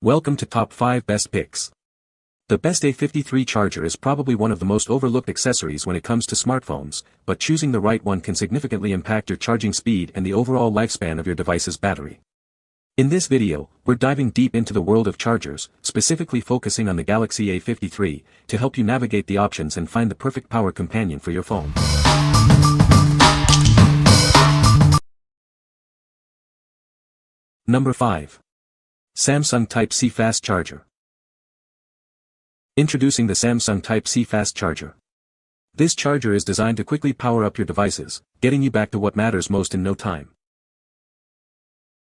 Welcome to Top 5 Best Picks. The best A53 charger is probably one of the most overlooked accessories when it comes to smartphones, but choosing the right one can significantly impact your charging speed and the overall lifespan of your device's battery. In this video, we're diving deep into the world of chargers, specifically focusing on the Galaxy A53, to help you navigate the options and find the perfect power companion for your phone. Number 5. Samsung Type-C Fast Charger. Introducing the Samsung Type-C Fast Charger. This charger is designed to quickly power up your devices, getting you back to what matters most in no time.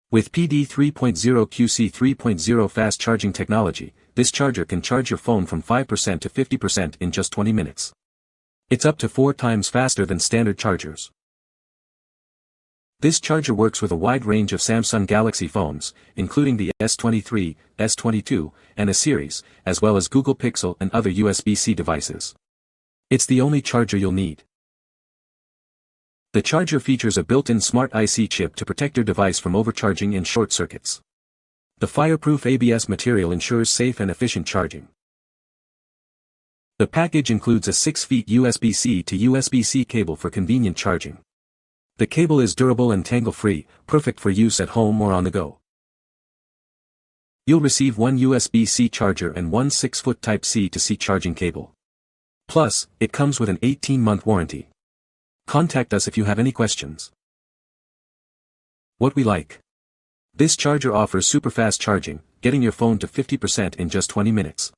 With PD 3.0 QC 3.0 fast charging technology, this charger can charge your phone from 5% to 50% in just 20 minutes. It's up to 4 times faster than standard chargers. This charger works with a wide range of Samsung Galaxy phones, including the S23, S22, and A series, as well as Google Pixel and other USB-C devices. It's the only charger you'll need. The charger features a built-in smart IC chip to protect your device from overcharging and short circuits. The fireproof ABS material ensures safe and efficient charging. The package includes a 6 feet USB-C to USB-C cable for convenient charging. The cable is durable and tangle-free, perfect for use at home or on the go. You'll receive one USB-C charger and one 6-foot Type-C to C charging cable. Plus, it comes with an 18-month warranty. Contact us if you have any questions. What we like. This charger offers super fast charging, getting your phone to 50% in just 20 minutes.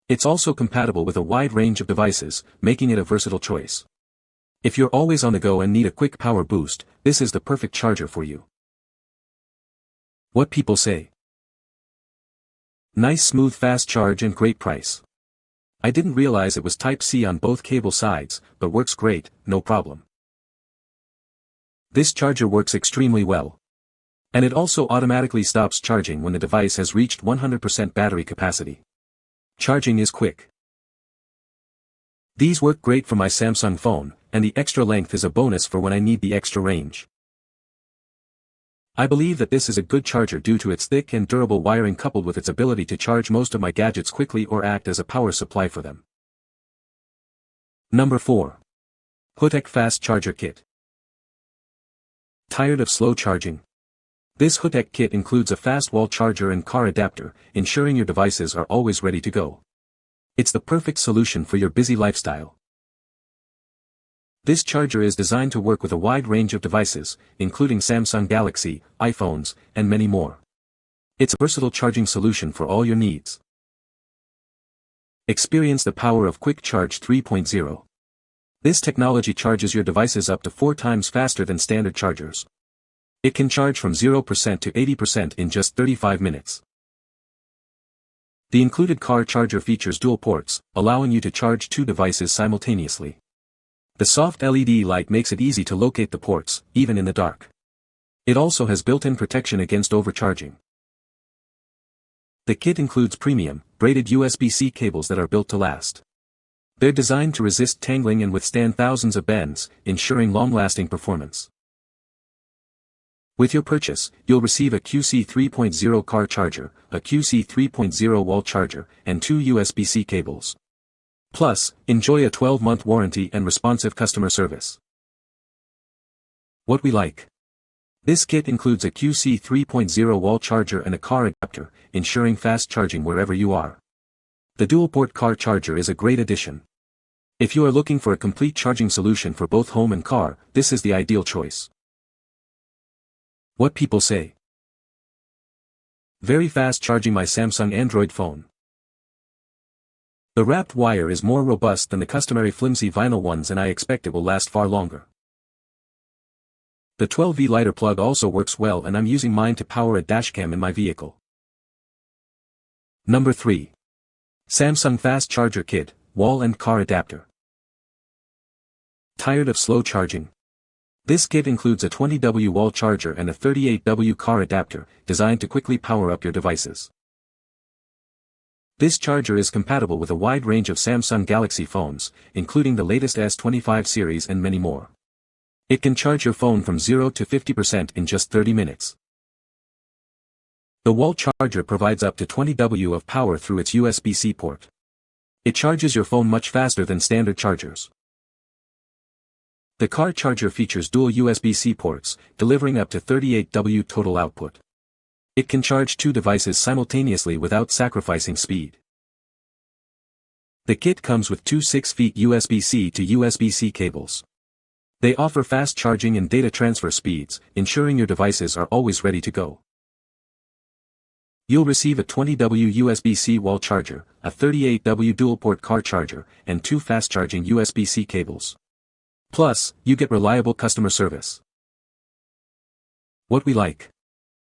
It's also compatible with a wide range of devices, making it a versatile choice. If you're always on the go and need a quick power boost, this is the perfect charger for you. What people say. Nice smooth fast charge and great price. I didn't realize it was Type-C on both cable sides, but works great, no problem. This charger works extremely well. And it also automatically stops charging when the device has reached 100% battery capacity. Charging is quick. These work great for my Samsung phone, and the extra length is a bonus for when I need the extra range. I believe that this is a good charger due to its thick and durable wiring coupled with its ability to charge most of my gadgets quickly or act as a power supply for them. Number 4. HOOTEK Fast Charger Kit. Tired of slow charging? This HOOTEK kit includes a fast wall charger and car adapter, ensuring your devices are always ready to go. It's the perfect solution for your busy lifestyle. This charger is designed to work with a wide range of devices, including Samsung Galaxy, iPhones, and many more. It's a versatile charging solution for all your needs. Experience the power of Quick Charge 3.0. This technology charges your devices up to 4 times faster than standard chargers. It can charge from 0% to 80% in just 35 minutes. The included car charger features dual ports, allowing you to charge 2 devices simultaneously. The soft LED light makes it easy to locate the ports, even in the dark. It also has built-in protection against overcharging. The kit includes premium, braided USB-C cables that are built to last. They're designed to resist tangling and withstand thousands of bends, ensuring long-lasting performance. With your purchase, you'll receive a QC 3.0 car charger, a QC 3.0 wall charger, and 2 USB-C cables. Plus, enjoy a 12-month warranty and responsive customer service. What we like. This kit includes a QC 3.0 wall charger and a car adapter, ensuring fast charging wherever you are. The dual-port car charger is a great addition. If you are looking for a complete charging solution for both home and car, this is the ideal choice. What people say. Very fast charging my Samsung Android phone. The wrapped wire is more robust than the customary flimsy vinyl ones and I expect it will last far longer. The 12V lighter plug also works well and I'm using mine to power a dashcam in my vehicle. Number 3. Samsung Fast Charger Kit, Wall and Car Adapter. Tired of slow charging? This kit includes a 20W wall charger and a 38W car adapter, designed to quickly power up your devices. This charger is compatible with a wide range of Samsung Galaxy phones, including the latest S25 series and many more. It can charge your phone from 0 to 50% in just 30 minutes. The wall charger provides up to 20 W of power through its USB-C port. It charges your phone much faster than standard chargers. The car charger features dual USB-C ports, delivering up to 38 W total output. It can charge two devices simultaneously without sacrificing speed. The kit comes with two 6-feet USB-C to USB-C cables. They offer fast charging and data transfer speeds, ensuring your devices are always ready to go. You'll receive a 20 W USB-C wall charger, a 38 W dual-port car charger, and two fast-charging USB-C cables. Plus, you get reliable customer service. What we like.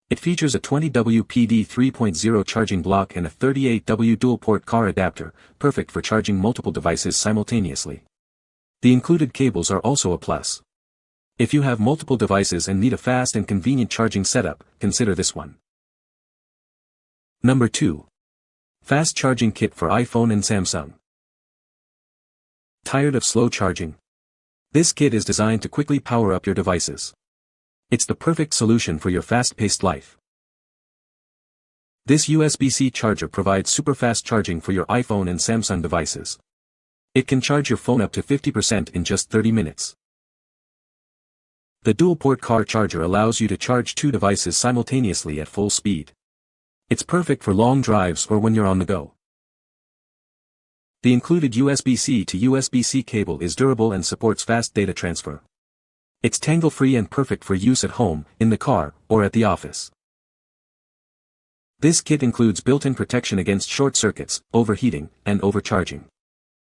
It features a 20 W PD 3.0 charging block and a 38 W dual-port car adapter, perfect for charging multiple devices simultaneously. The included cables are also a plus. If you have multiple devices and need a fast and convenient charging setup, consider this one. Number 2. Fast Charging Kit for iPhone and Samsung. Tired of slow charging? This kit is designed to quickly power up your devices. It's the perfect solution for your fast-paced life. This USB-C charger provides super fast charging for your iPhone and Samsung devices. It can charge your phone up to 50% in just 30 minutes. The dual-port car charger allows you to charge two devices simultaneously at full speed. It's perfect for long drives or when you're on the go. The included USB-C to USB-C cable is durable and supports fast data transfer. It's tangle-free and perfect for use at home, in the car, or at the office. This kit includes built-in protection against short circuits, overheating, and overcharging.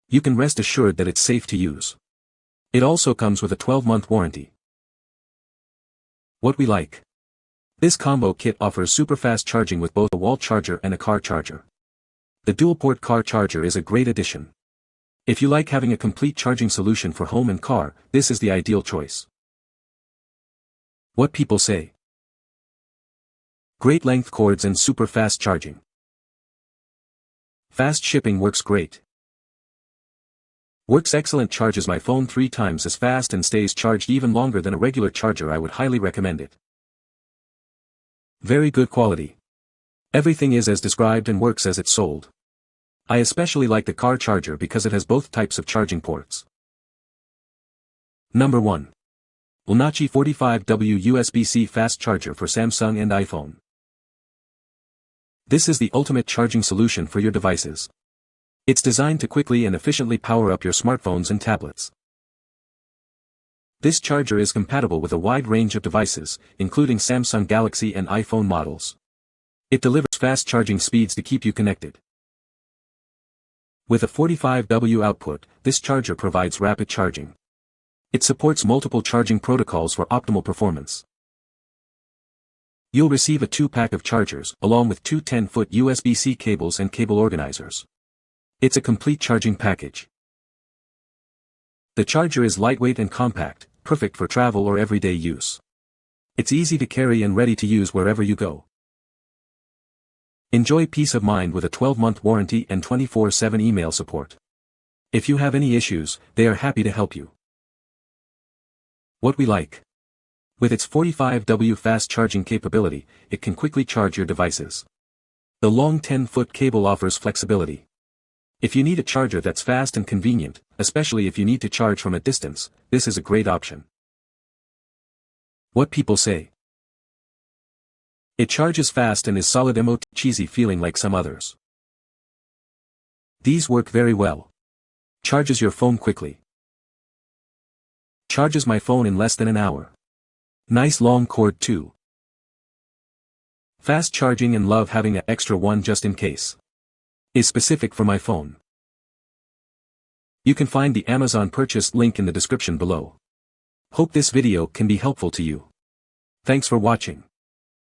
You can rest assured that it's safe to use. It also comes with a 12-month warranty. What we like. This combo kit offers super fast charging with both a wall charger and a car charger. The dual-port car charger is a great addition. If you like having a complete charging solution for home and car, this is the ideal choice. What people say. Great length cords and super fast charging. Fast shipping works great. Works excellent, charges my phone 3 times as fast and stays charged even longer than a regular charger. I would highly recommend it. Very good quality. Everything is as described and works as it's sold. I especially like the car charger because it has both types of charging ports. Number 1. LNOCCIY 45W USB-C fast charger for Samsung and iPhone. This is the ultimate charging solution for your devices. It's designed to quickly and efficiently power up your smartphones and tablets. This charger is compatible with a wide range of devices, including Samsung Galaxy and iPhone models. It delivers fast charging speeds to keep you connected. With a 45W output, this charger provides rapid charging. It supports multiple charging protocols for optimal performance. You'll receive a 2-pack of chargers, along with two 10-foot USB-C cables and cable organizers. It's a complete charging package. The charger is lightweight and compact, perfect for travel or everyday use. It's easy to carry and ready to use wherever you go. Enjoy peace of mind with a 12-month warranty and 24/7 email support. If you have any issues, they are happy to help you. What we like. With its 45W fast charging capability, it can quickly charge your devices. The long 10-foot cable offers flexibility. If you need a charger that's fast and convenient, especially if you need to charge from a distance, this is a great option. What people say. It charges fast and is solid, not cheesy feeling like some others. These work very well. Charges your phone quickly. Charges my phone in less than an hour. Nice long cord too. Fast charging and love having an extra one just in case. Is specific for my phone. You can find the Amazon purchase link in the description below. Hope this video can be helpful to you. Thanks for watching.